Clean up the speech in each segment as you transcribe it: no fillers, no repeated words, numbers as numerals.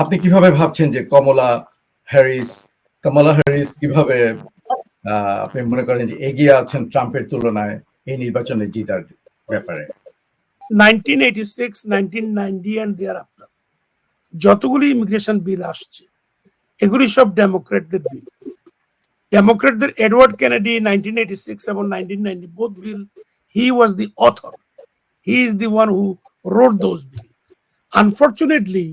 আপনি কিভাবে ভাবছেন যে কমলা হ্যারিস কিভাবে আপনি মনে করেন যে এগিয়ে আছেন ট্রাম্পের তুলনায় এই নির্বাচনে জিতার ব্যাপারে? 1986, 1990 and thereafter যতগুলি ইমিগ্রেশন বিল আসছে এগুলি সব ডেমোক্রেটদের বিল। ডেমোক্রেটদের এডওয়ার্ড কেনেডি 1986 এবং 1990 both bill, he was the author. He is the one who wrote those bills. Unfortunately,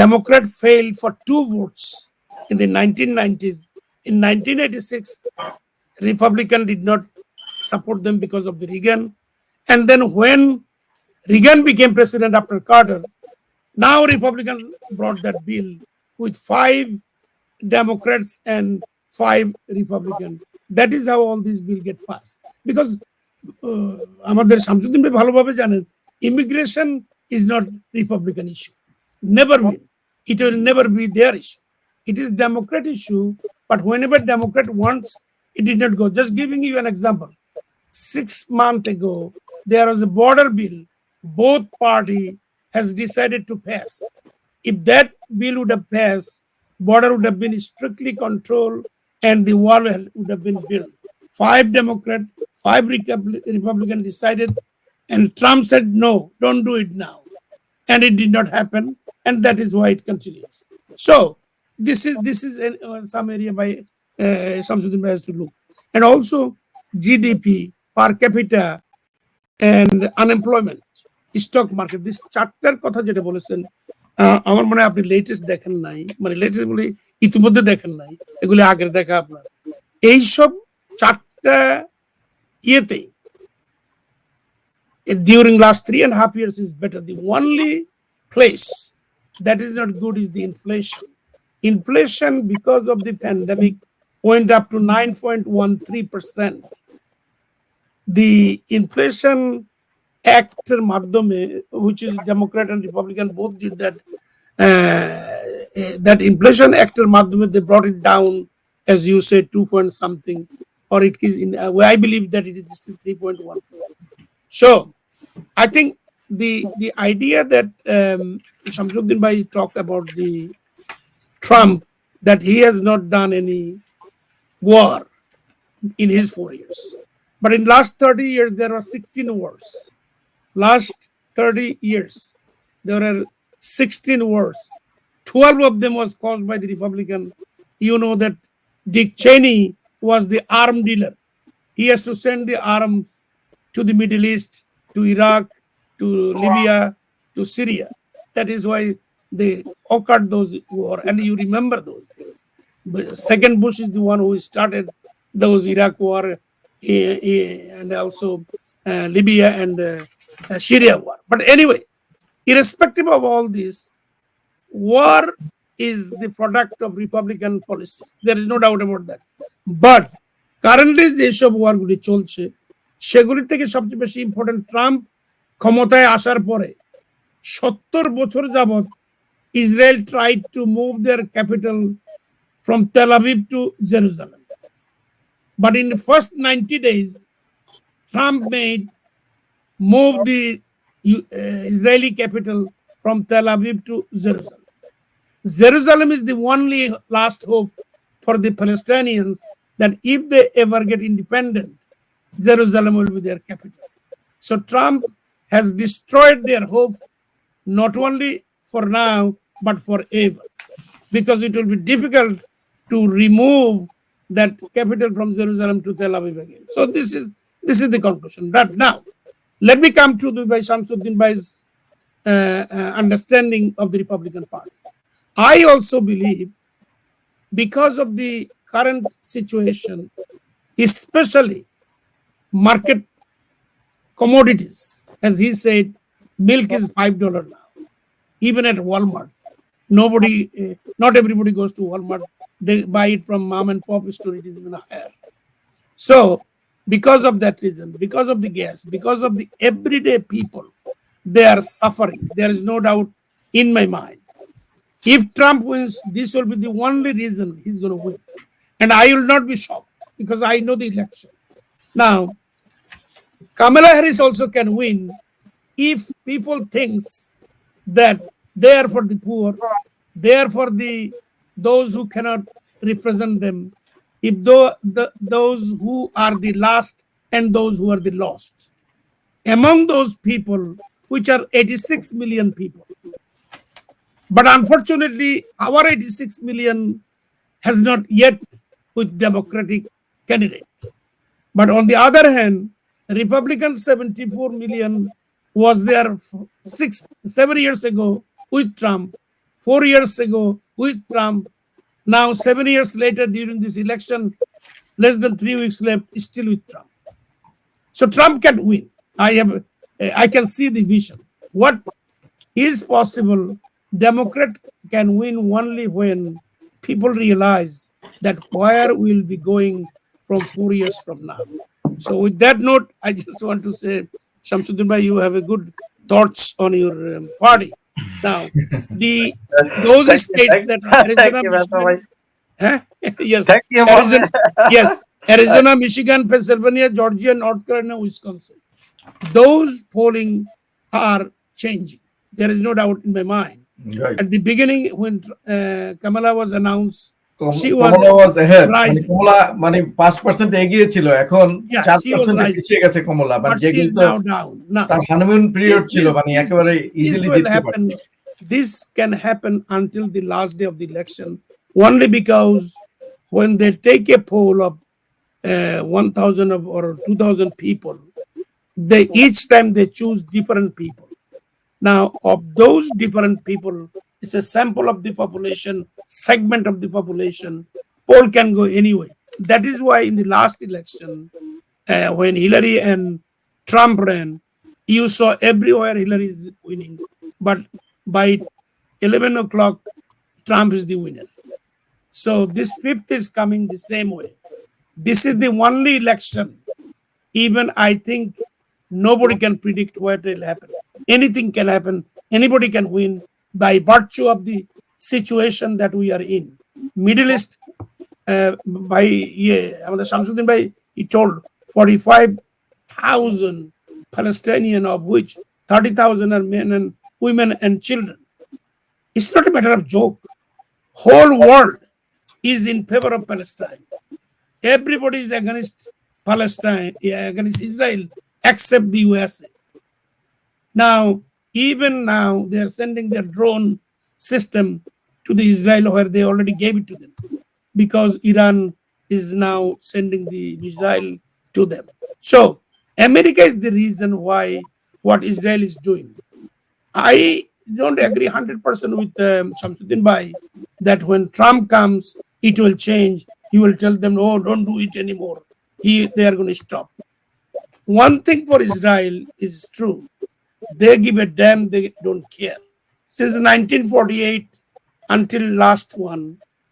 Democrat failed for 2 votes in the 1990s. In 1986, Republican did not support them because of the Reagan. And then when Reagan became president after Carter, now Republicans brought that bill with 5 Democrats and 5 Republicans. That is how all these bills get passed. Because আমাদের শামসুদ্দিন ভাই ভালোভাবে জানেন, immigration is not Republican issue. Never been. It will never be their issue. It is Democrat issue, but whenever Democrat wants, it did not go. Just giving you an example. 6 months ago, there was a border bill. Both party has decided to pass. If that bill would have passed, border would have been strictly controlled and the wall would have been built. 5 Democrat, 5 Republican decided, and Trump said, no, don't do it now. And it did not happen, and that is why it continues. So this is some area by Shamsuddin has to look. And also GDP, per capita, and unemployment, stock market, this চারটার কথা যেটা বলেছেন, আমার মনে হয় আপনি latest দেখেন নাই, মানে লেটেস্ট বলে ইতিমধ্যে দেখেন নাই, এগুলি আগের দেখা আপনার। এইসব চারটা ইয়েতে during last 3.5 years is better. The only place that is not good is the inflation. Inflation, because of the pandemic, went up to 9.13%. The Inflation Act, which is Democrat and Republican both did that. That Inflation Act, they brought it down, as you said, 2 point something, or it is in. I believe that it is still 3.14. So, I think the idea that Shamsuddin Bhai talked about the Trump, that he has not done any war in his 4 years. But in last 30 years, there were 16 wars. Last 30 years, there are 16 wars. 12 of them was caused by the Republican. You know that Dick Cheney was the arm dealer. He has to send the arms to the Middle East, to Iraq, to Libya, to Syria. That is why they occurred those war, and you remember those things. But second Bush is the one who started those Iraq war and also Libya and Syria war. But anyway, irrespective of all this, war is the product of Republican policies. There is no doubt about that. But currently, যেসব ওয়ারগুলি চলছে সেগুলির থেকে সবচেয়ে বেশি important, Trump ক্ষমতায় আসার পরে 70 বছর যাবত Israel tried to move their capital from Tel Aviv to Jerusalem. But in the first 90 days, Trump moved the Israeli capital from Tel Aviv to Jerusalem. Jerusalem is the only last hope for the Palestinians, that if they ever get independent, Jerusalem will be their capital. So Trump has destroyed their hope, not only for now, but forever, because it will be difficult to remove that capital from Jerusalem to Tel Aviv again. So this is the conclusion. But now, let me come to by Shamsuddin Bhai's understanding of the Republican Party. I also believe, because of the current situation, especially market commodities, as he said, milk is $5 now, even at Walmart. Not everybody goes to Walmart. They buy it from mom and pop store. It is even higher. So, because of that reason, because of the gas, because of the everyday people, they are suffering. There is no doubt in my mind. If Trump wins, this will be the only reason he's going to win. And I will not be shocked, because I know the election. Now, Kamala Harris also can win if people thinks that they are for the poor, Therefore, those who cannot represent them, if those who are the last and those who are the lost, among those people, which are 86 million people. But unfortunately, our 86 million has not yet with Democratic candidates. But on the other hand, Republican 74 million was there 7 years ago with Trump, 4 years ago with Trump. Now, 7 years later, during this election, less than 3 weeks left, still with Trump. So Trump can win. I can see the vision. What is possible? Democrat can win only when people realize that where we'll be going from 4 years from now. So with that note, I just want to say, Shamsuddin Bhai, you have a good thoughts on your party. Now, those states that Arizona, Michigan, yes, Thank you, Arizona, yes, Arizona, Michigan, Pennsylvania, Georgia, North Carolina, Wisconsin. Those polling are changing. There is no doubt in my mind. Right. At the beginning, when Kamala was announced, she Kamala was ahead. rising. Kamala 5% এগিয়ে ছিল, এখন Yeah, she was 4% rising. পিছিয়ে গেছে কমলা। But she is now down. Now, তার honeymoon period ছিল, একেবারে this easily will জিততে happen. পারত। This can happen until the last day of the election, only because when they take a poll of 1,000 or 2,000 people, each time they choose different people. Now, of those different people, it's a sample of the population, segment of the population. Poll can go anyway. That is why in the last election, when Hillary and Trump ran, you saw everywhere Hillary is winning. But by 11 o'clock, Trump is the winner. So this fifth is coming the same way. This is the only election, even I think nobody can predict what will happen. Anything can happen. Anybody can win by virtue of the situation that we are in. Middle East, by Shamsuddin Bhai, he told 45,000 Palestinians, of which 30,000 are men and women and children. It's not a matter of joke. Whole world is in favor of Palestine. Everybody is against Palestine, against Israel, except the USA. Now, even now, they are sending their drone system to the Israel where they already gave it to them, because Iran is now sending the missile to them. So, America is the reason why what Israel is doing. I don't agree 100% with Shamsuddin Bhai that when Trump comes, it will change. He will tell them, "Oh, don't do it anymore." They are going to stop. One thing for Israel is true. They give a damn, they don't care. Since 1948 until last one,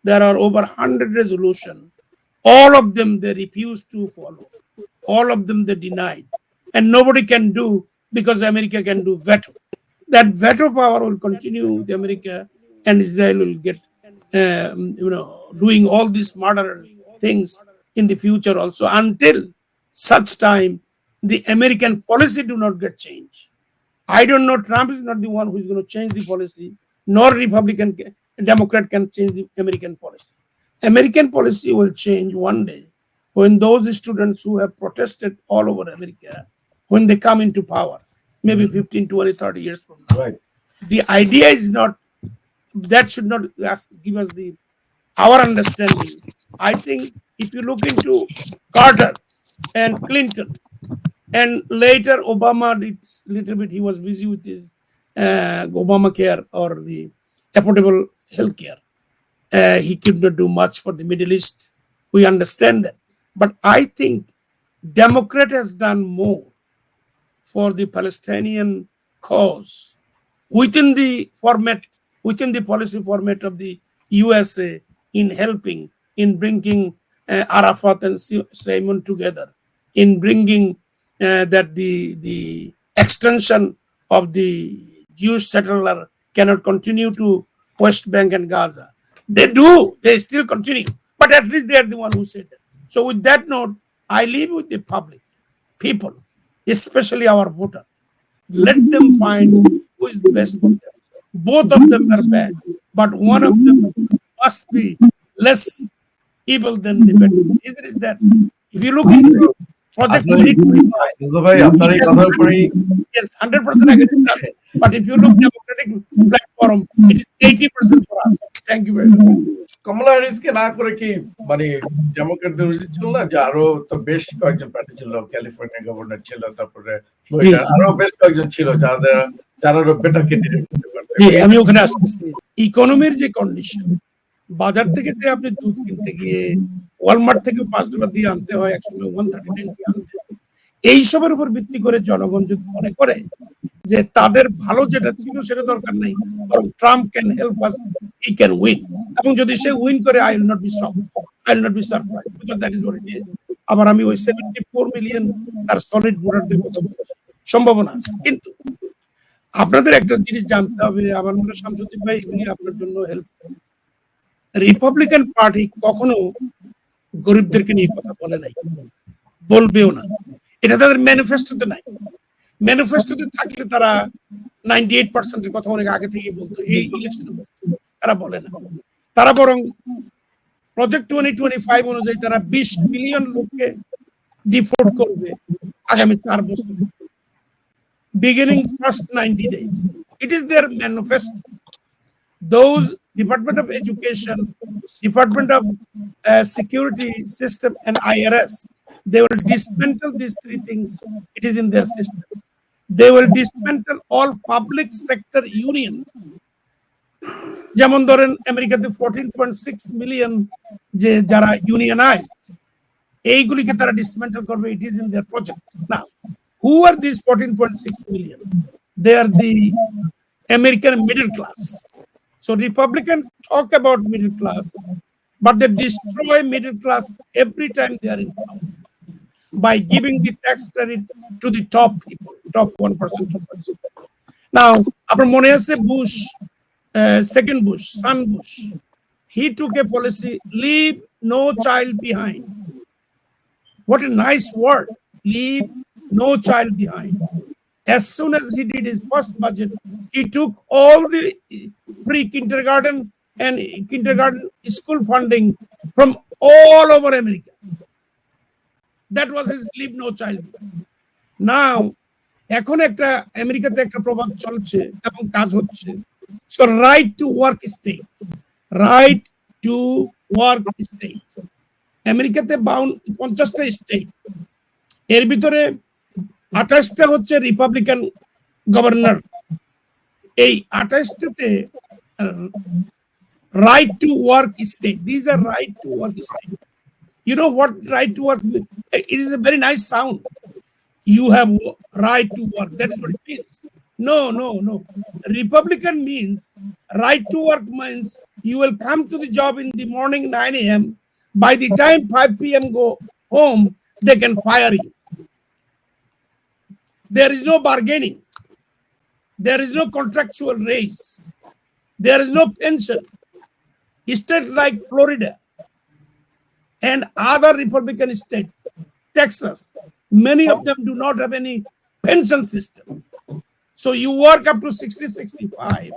there are over 100 resolutions. All of them they refuse to follow. All of them they denied. And nobody can do, because America can do veto. That veto power will continue with America, and Israel will get, doing all these murder things in the future also, until such time the American policy do not get changed. I don't know. Trump is not the one who is going to change the policy, nor Democrat can change the American policy. American policy will change one day when those students who have protested all over America, when they come into power, maybe 15, 20, 30 years from now. Right. The idea is not, that should not give us our understanding. I think if you look into Carter and Clinton, and later Obama did little bit, he was busy with his Obamacare or the affordable health care. He could not do much for the Middle East. We understand that. But I think Democrat has done more for the Palestinian cause within the policy format of the USA, in helping, in bringing Arafat and Simon together, in bringing that the extension of the Jewish settler cannot continue to West Bank and Gaza. They still continue, but at least they are the one who said that. So with that note, I leave with the public, people, especially our voter. Let them find who is the best for them. Both of them are bad. but one of them must be less evil than the better. The reason is that if you look into Project 2025, ভাই আপনার এই কথার উপরেই yes, 100% against Trump. But if you look Democratic platform, it is 80% for us. Thank you very much. কমলা হ্যারিসকে না করে কি মানে ডেমোক্রেটদের উচিত ছিল না যে আরো তো বেশ কয়েকজন প্রার্থী ছিল, ক্যালিফোর্নিয়া গভর্নর ছিল, তারপরে ফ্লোরিডা আরো বেশ কয়েকজন ছিল যারা বেটার ক্যান্ডিডেট হতে পারবে। জি, আমি ওখানে আসতেছি। ইকোনমির যে কন্ডিশন, বাজার থেকে যে আপনি দুধ কিনতে গিয়ে ওয়ালমার্ট থেকে $5 দিয়ে আনতে হয়, একসময় 139 দিয়ে আনতে হয়, এইসবের উপর ভিত্তি করে জনগণ যদি মনে করে যে তাদের ভালো যেটা ছিল সেটা দরকার নেই, বরং Trump can help us, he can win, এবং যদি সে উইন করে I will not be shocked, I will not be surprised, because that is what it is. আবার আমি ওই 74 মিলিয়ন তার সলিড ভোটারদের কথা বলছি, সম্ভাবনা আছে। কিন্তু আপনাদের একটা জিনিস জানতে হবে, আমার মনে হয় শামসুদ্দিন ভাই এগুলি আপনার জন্য হেল্প। রিপাবলিকান পার্টি কখনো গরিবদেরকে নিয়ে কথা বলে নাই, বলবেও না, এটা তাদের ম্যানিফেস্টোতে নাই। ম্যানিফেস্টোতে থাকলে তারা 98% এর কথা অনেক আগে থেকে বলতো, এই ইলেকশনে বলতো, তারা বলে না। তারা বরং প্রজেক্ট 2025 অনুযায়ী তারা 20 মিলিয়ন লোককে ডিপোর্ট করবে আগামী 4 বছরে, beginning first 90 days. It is their manifesto. Those Department of Education, Department of Security System, and IRS, they will dismantle these three things. It is in their system. They will dismantle all public sector unions. যেমন ধরেন আমেরিকাতে 14.6 million যে যারা ইউনিয়নাইজড, এইগুলিকে তারা ডিসমেন্টল করবে। It is in their project. Now who are these 14.6 million? They are the American middle class. So Republicans talk about middle class, but they destroy middle class every time they are in power by giving the tax credit to the top people, top 1%, 2%. Now, আপনার মনে আছে Bush, second Bush, son Bush, he took a policy, leave no child behind. What a nice word, leave no child behind. As soon as he did his first budget, he took all the pre-kindergarten and kindergarten school funding from all over America. That was his leave no child behind. Now, এখন একটা আমেরিকাতে একটা প্রভাব চলছে এবং কাজ হচ্ছে, so right to work state, right to work state. আমেরিকাতে 50টা স্টেট, এর ভিতরে 28টা হচ্ছে রিপাবলিকান গভর্নর। এই 28টাতে right to work state, these are right to work state. You know what right to work, it is a very nice sound. You have right to work, that is what it means. No. Republican means right to work means you will come to the job in the morning 9 a.m. By the time 5 p.m. go home, they can fire you. There is no bargaining. There is no contractual raise. There is no pension. States like Florida and other Republican states, Texas, many of them do not have any pension system. So you work up to 60, 65.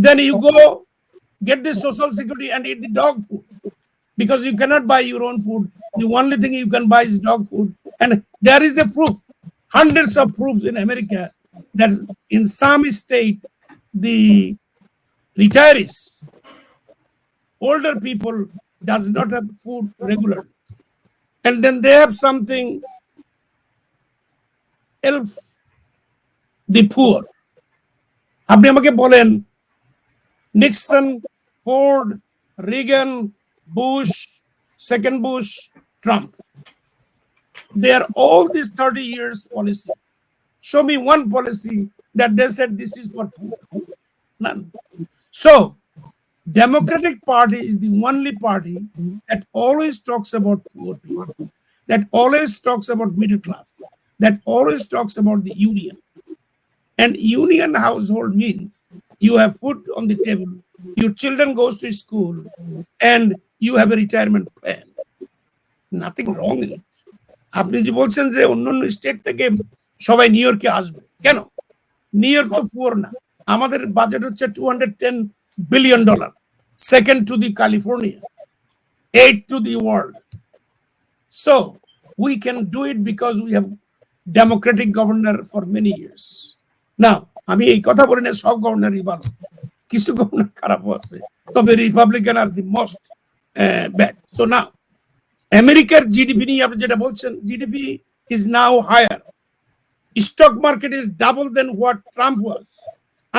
Then you go get the social security and eat the dog food, because you cannot buy your own food. The only thing you can buy is dog food. And there is a proof, hundreds of proofs in America, that in some state, the retirees, older people, does not have food regularly. And then they have something else, the poor. আপনি আমাকে বলেন, Nixon, Ford, Reagan, Bush, second Bush, Trump, they are all these 30 years policy. Show me one policy that they said this is for poor. None. So Democratic Party is the only party that always talks about poor people, that always talks about middle class, that always talks about the union. And union household means you have food on the table, your children goes to school, and you have a retirement plan. Nothing wrong in it. আপনি যে বলছেন যে অন্যান্য state থেকে সবাই new ইয়র্কে আসবে, কেন? নিউ ইয়র্ক তো পুয়ার না। আমাদের বাজেট হচ্ছে $210 billion, second to the California, 8th to the world. So we can do it because we have democratic governor for many years. Now, আমি এই কথা বলি না সব গভর্নরই ভালো, কিছু গভর্নর খারাপও আছে, তবে রিপাবলিকান আর the most bad. So now আমেরিকার জিডিপি নিয়ে আপনি যেটা বলছেন, GDP is now higher. Stock market is double than what Trump was.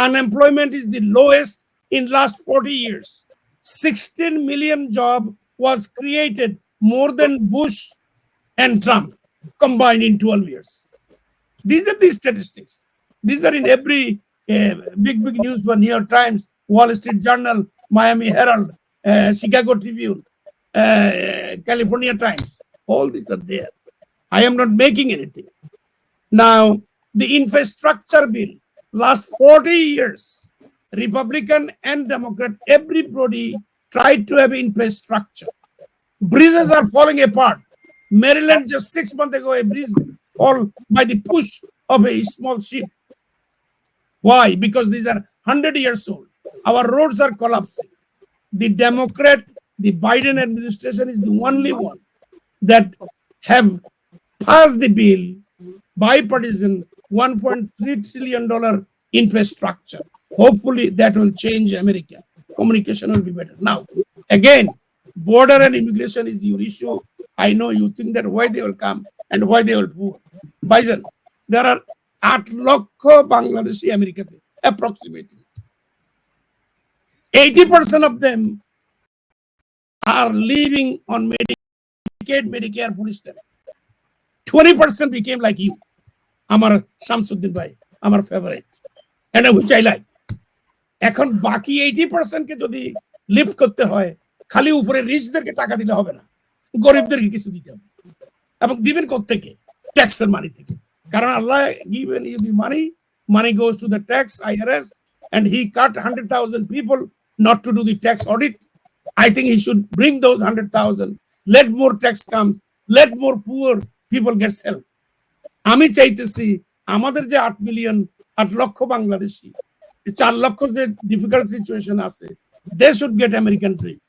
Unemployment is the lowest in last 40 years. 16 million job was created, more than Bush and Trump combined in 12 years. These are the statistics. These are in every big news for New York Times, Wall Street Journal, Miami Herald, Chicago Tribune, California Times. All these are there. I am not making anything. Now, the infrastructure bill, last 40 years, Republican and Democrat, everybody tried to have infrastructure. Bridges are falling apart. Maryland, just 6 months ago, a bridge fall by the push of a small ship. Why? Because these are 100 years old. Our roads are collapsing. The Democrat, the Biden administration is the only one that have passed the bill, bipartisan, $1.3 trillion infrastructure. Hopefully that will change America. Communication will be better. Now, again, border and immigration is your issue. I know you think that why they will come and why they will poor. Biden, there are 8 lakh Bangladeshi America, approximately. 80% of them are living on Medicaid, Medicare, food stamp. 20% became like you. Amar Shamsuddin Bhai, আমার favourite, and which I like. এখন বাকি 80% কে যদি lift করতে হয়, খালি উপরে রিচদেরকে টাকা দিলে হবে না, গরিবদেরকে কিছু দিতে হবে। এবং দিবেন কোত্থেকে? ট্যাক্সের মানি থেকে। কারণ আল্লাহ given you the money goes to the tax IRS, and he cut 100,000 people not to do the tax audit. I think he should bring those 100,000, let more tax comes, let more poor people get help. আমি চাইতেছি আমাদের যে 8 লক্ষ বাংলাদেশি, 4 লক্ষ যে difficult situation আছে, they should get American dream.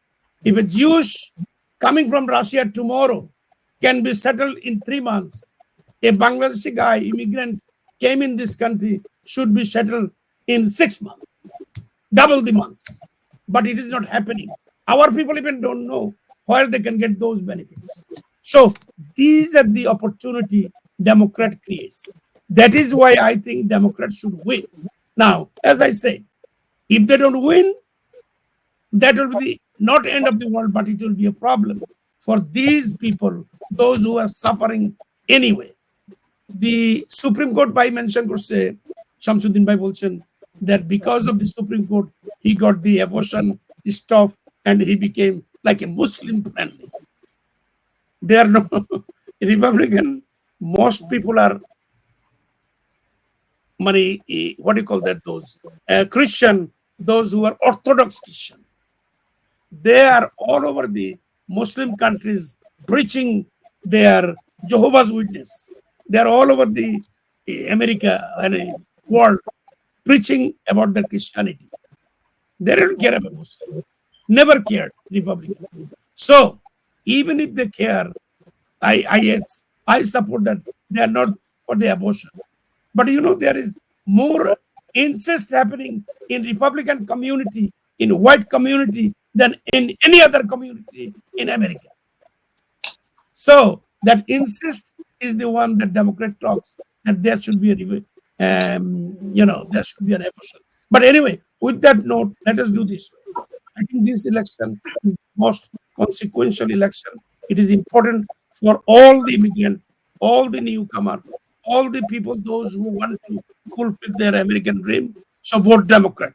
If a Jewish coming from Russia tomorrow can be settled in 3 months, a Bangladeshi guy, immigrant, came in this country should be settled in 6 months, double the months. But it is not happening. Our people even don't know where they can get those benefits. So these are the opportunity Democrat creates. That is why I think Democrats should win. Now, as I said, if they don't win, that will be the not end of the world, but it will be a problem for these people, those who are suffering anyway. The Supreme Court by mention করছে, Shamsuddin Bhai বলছেন that because of the Supreme Court, he got the abortion stop and he became like a Muslim friendly. They are no Republican. Most people are what do you call that? Those Christian, those who are Orthodox Christian. They are all over the Muslim countries preaching their Jehovah's Witness. They are all over the America and world preaching about their Christianity. They don't care about Muslim. Never cared Republican. So even if they care, I support that they are not for the abortion. But you know, there is more incest happening in Republican community, in white community, than in any other community in America. So that incest is the one that Democrat talks that there should be there should be an abortion. But anyway, with that note, let us do this. I think this election is the most consequential election. It is important for all the immigrants, all the newcomers, all the people, those who want to fulfill their American dream. So vote Democrat.